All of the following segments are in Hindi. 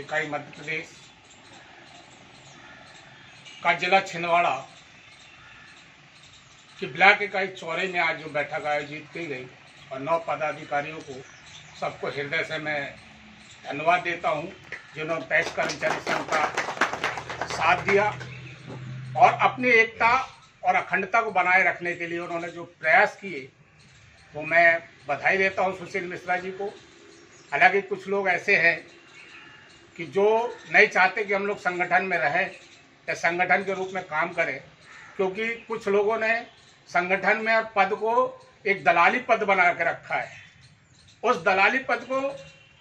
इकाई मध्य प्रदेश का जिला छिंदवाड़ा की ब्लॉक इकाई चौरे में आज जो बैठक आयोजित की गई और 9 पदाधिकारियों को सबको हृदय से मैं धन्यवाद देता हूं, जिन्होंने पैक्स कर्मचारी संघ का साथ दिया और अपनी एकता और अखंडता को बनाए रखने के लिए उन्होंने जो प्रयास किए वो मैं बधाई देता हूं सुशील मिश्रा जी को। हालांकि कुछ लोग ऐसे हैं कि जो नहीं चाहते कि हम लोग संगठन में रहें या संगठन के रूप में काम करें, क्योंकि कुछ लोगों ने संगठन में पद को एक दलाली पद बना के रखा है। उस दलाली पद को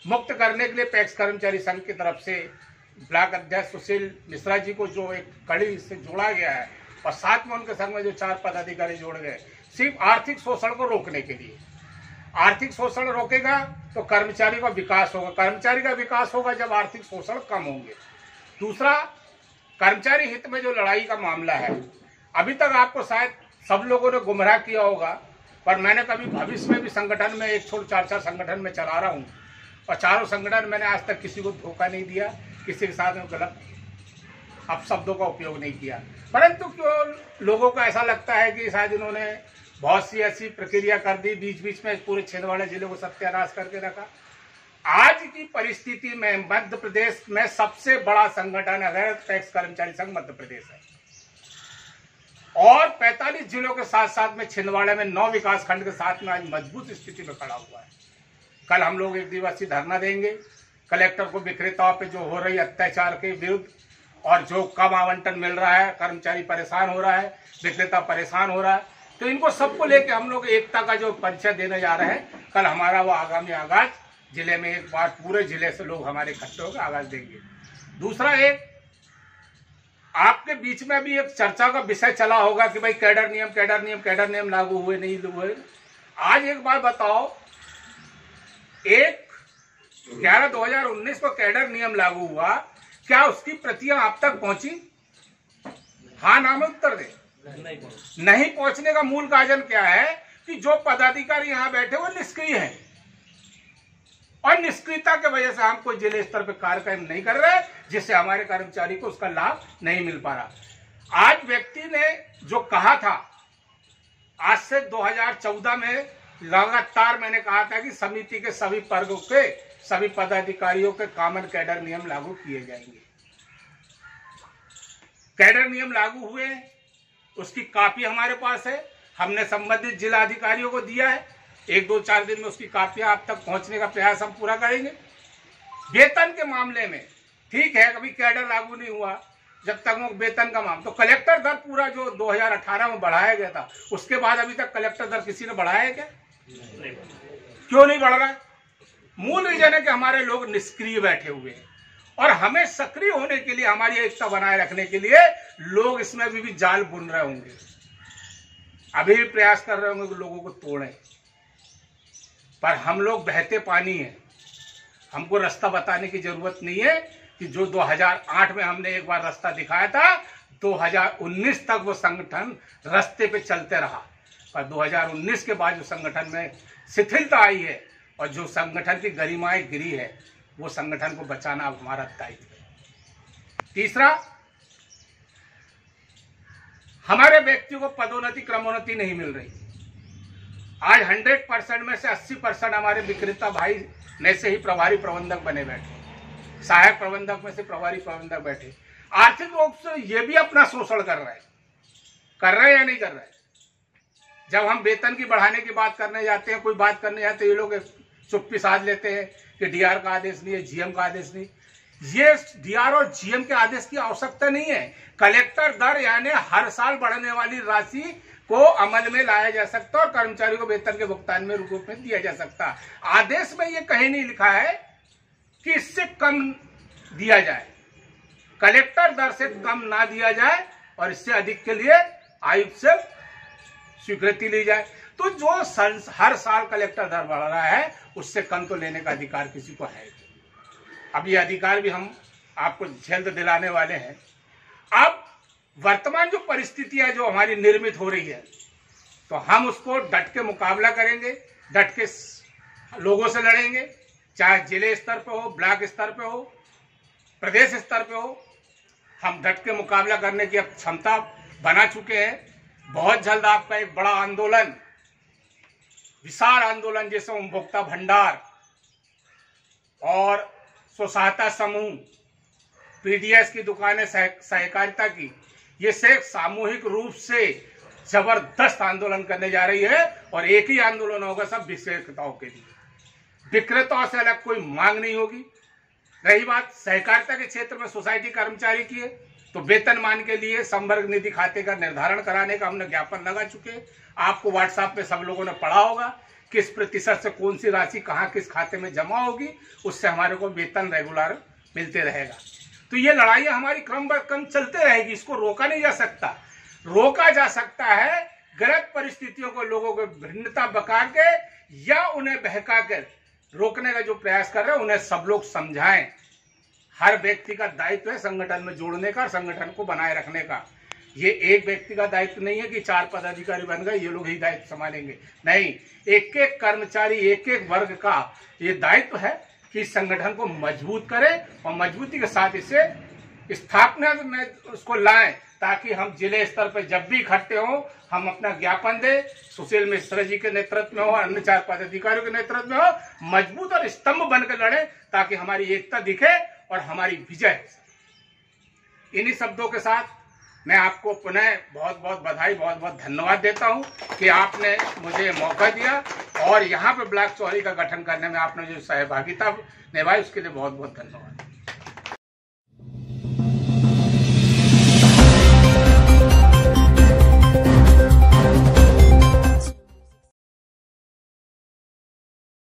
मुक्त करने के लिए पैक्स कर्मचारी संघ की तरफ से ब्लॉक अध्यक्ष सुशील मिश्रा जी को जो एक कड़ी से जोड़ा गया है और साथ में उनके संघ में जो 4 पदाधिकारी जोड़ गए, सिर्फ आर्थिक शोषण को रोकने के लिए। आर्थिक शोषण रोकेगा तो कर्मचारी का विकास होगा, कर्मचारी का विकास होगा जब आर्थिक शोषण कम होंगे। दूसरा, कर्मचारी हित में जो लड़ाई का मामला है, अभी तक आपको शायद सब लोगों ने गुमराह किया होगा, पर मैंने कभी भविष्य में भी संगठन में 1 छोड़ 4 संगठन में चला रहा हूँ और चारों संगठन मैंने आज तक किसी को धोखा नहीं दिया, किसी के साथ में गलत अपशब्दों का उपयोग नहीं किया। परंतु क्यों लोगों को ऐसा लगता है कि शायद इन्होंने बहुत सी ऐसी प्रक्रिया कर दी, बीच बीच में पूरे छिंदवाड़ा जिले को सत्यानाश करके रखा। आज की परिस्थिति में मध्य प्रदेश में सबसे बड़ा संगठन अगर पैक्स कर्मचारी संघ मध्य प्रदेश है और 45 जिलों के साथ साथ में छिंदवाड़ा में 9 विकास खंड के साथ में आज मजबूत स्थिति में खड़ा हुआ है। कल हम लोग 1 दिवसीय धरना देंगे कलेक्टर को विक्रेताओं पे जो हो रही अत्याचार के विरुद्ध, और जो कम आवंटन मिल रहा है, कर्मचारी परेशान हो रहा है, विक्रेता परेशान हो रहा है, तो इनको सबको लेके हम लोग एकता का जो परिचय देने जा रहे हैं। कल हमारा वो आगामी आगाज जिले में एक बार पूरे जिले से लोग हमारे इकट्ठे होकर आगाज देंगे। दूसरा, एक आपके बीच में भी एक चर्चा का विषय चला होगा कि भाई कैडर नियम लागू हुए नहीं हुए। आज एक बात बताओ, 1/11/2019 को कैडर नियम लागू हुआ, क्या उसकी प्रतियां आप तक पहुंची? हाँ नाम उत्तर दे। नहीं पहुंचने का मूल कारण क्या है कि जो पदाधिकारी यहां बैठे वो निष्क्रिय हैं और निष्क्रियता की वजह से हम कोई जिले स्तर पर कार्यक्रम नहीं कर रहे, जिससे हमारे कर्मचारी को उसका लाभ नहीं मिल पा रहा। आज व्यक्ति ने जो कहा था, आज से 2014 में लगातार मैंने कहा था कि समिति के सभी वर्गों के सभी पदाधिकारियों के कॉमन कैडर नियम लागू किए जाएंगे। कैडर नियम लागू हुए, उसकी कॉपी हमारे पास है, हमने संबंधित जिला अधिकारियों को दिया है। 1-2-4 दिन में उसकी कॉपियां आप तक पहुंचने का प्रयास हम पूरा करेंगे। वेतन के मामले में ठीक है, कभी कैडर लागू नहीं हुआ जब तक वो वेतन का मामला, तो कलेक्टर दर पूरा जो 2018 में बढ़ाया गया था, उसके बाद अभी तक कलेक्टर दर किसी ने बढ़ाया है क्या? क्यों नहीं बढ़ रहा है? मूल रीजन है कि हमारे लोग निष्क्रिय बैठे हुए हैं और हमें सक्रिय होने के लिए, हमारी एकता बनाए रखने के लिए लोग इसमें भी जाल बुन रहे होंगे, अभी भी प्रयास कर रहे होंगे कि लोगों को तोड़ें। पर हम लोग बहते पानी हैं, हमको रास्ता बताने की जरूरत नहीं है कि जो 2008 में हमने एक बार रास्ता दिखाया था, 2019 तक वो संगठन रास्ते पे चलते रहा। पर 2019 के बाद जो संगठन में शिथिलता आई है और जो संगठन की गरिमाएं गिरी है, वो संगठन को बचाना अब हमारा दायित्व है। तीसरा, हमारे व्यक्ति को पदोन्नति क्रमोन्नति नहीं मिल रही। आज 100% में से 80% हमारे विक्रेता भाई में से ही प्रभारी प्रबंधक बने बैठे, सहायक प्रबंधक में से प्रभारी प्रबंधक बैठे। आर्थिक रूप से ये भी अपना शोषण कर रहे हैं या नहीं कर रहे? जब हम वेतन की बढ़ाने की बात करने जाते हैं, कोई बात करने जाते हैं, ये लोग चुप्पी साध लेते हैं कि डीआर का आदेश नहीं है, जीएम का आदेश नहीं। ये डीआर और जीएम के आदेश की आवश्यकता नहीं है। कलेक्टर दर यानी हर साल बढ़ने वाली राशि को अमल में लाया जा सकता और कर्मचारी को वेतन के भुगतान में रूप में दिया जा सकता। आदेश में ये कहीं नहीं लिखा है कि इससे कम दिया जाए, कलेक्टर दर से कम ना दिया जाए और इससे अधिक के लिए आयुक्त से स्वीकृति ली जाए। तो जो हर साल कलेक्टर दर बढ़ रहा है, उससे कम तो लेने का अधिकार किसी को है। अब ये अधिकार भी हम आपको जल्द दिलाने वाले हैं। अब वर्तमान जो परिस्थितियां जो हमारी निर्मित हो रही है, तो हम उसको डट के मुकाबला करेंगे, डट के लोगों से लड़ेंगे, चाहे जिले स्तर पे हो, ब्लॉक स्तर पे हो, प्रदेश स्तर पे हो, हम डट के मुकाबला करने की अब क्षमता बना चुके हैं। बहुत जल्द आपका एक बड़ा आंदोलन, विशाल आंदोलन, जैसे उपभोक्ता भंडार और स्वसहायता समूह, पीडीएस की दुकानें, सहकारिता की, ये सिर्फ सामूहिक रूप से जबरदस्त आंदोलन करने जा रही है। और एक ही आंदोलन होगा सब विक्रेताओं के लिए। विक्रेताओं से अलग कोई मांग नहीं होगी। रही बात सहकारिता के क्षेत्र में सोसाइटी कर्मचारी की है, तो वेतनमान के लिए संवर्ग निधि खाते का निर्धारण कराने का हमने ज्ञापन लगा चुके हैं। आपको व्हाट्सएप पे सब लोगों ने पढ़ा होगा किस प्रतिशत से कौन सी राशि कहाँ किस खाते में जमा होगी, उससे हमारे को वेतन रेगुलर मिलते रहेगा। तो ये लड़ाई हमारी क्रम ब क्रम चलते रहेगी, इसको रोका नहीं जा सकता। रोका जा सकता है गलत परिस्थितियों को लोगों को भिन्नता बका के या उन्हें बहका कर रोकने का जो प्रयास कर रहे हैं, उन्हें सब लोग समझाएं। हर व्यक्ति का दायित्व है संगठन में जोड़ने का, संगठन को बनाए रखने का। ये एक व्यक्ति का दायित्व नहीं है कि 4 पदाधिकारी बन गए ये लोग ही दायित्व संभालेंगे, नहीं। एक एक कर्मचारी, एक एक वर्ग का ये दायित्व है कि संगठन को मजबूत करें और मजबूती के साथ इसे स्थापना में उसको लाएं, ताकि हम जिले स्तर पर जब भी इकट्ठे हों हम अपना ज्ञापन दें। सुशील मिश्रा जी के नेतृत्व में हो, अन्य 4 पदाधिकारियों के नेतृत्व में हो, मजबूत और स्तंभ बनकर लड़े, ताकि हमारी एकता दिखे और हमारी विजय। इन्हीं शब्दों के साथ मैं आपको पुनः बहुत बहुत बधाई, बहुत बहुत धन्यवाद देता हूं कि आपने मुझे मौका दिया और यहाँ पे ब्लॉक चौरी का गठन करने में आपने जो सहभागिता निभाई उसके लिए बहुत बहुत धन्यवाद।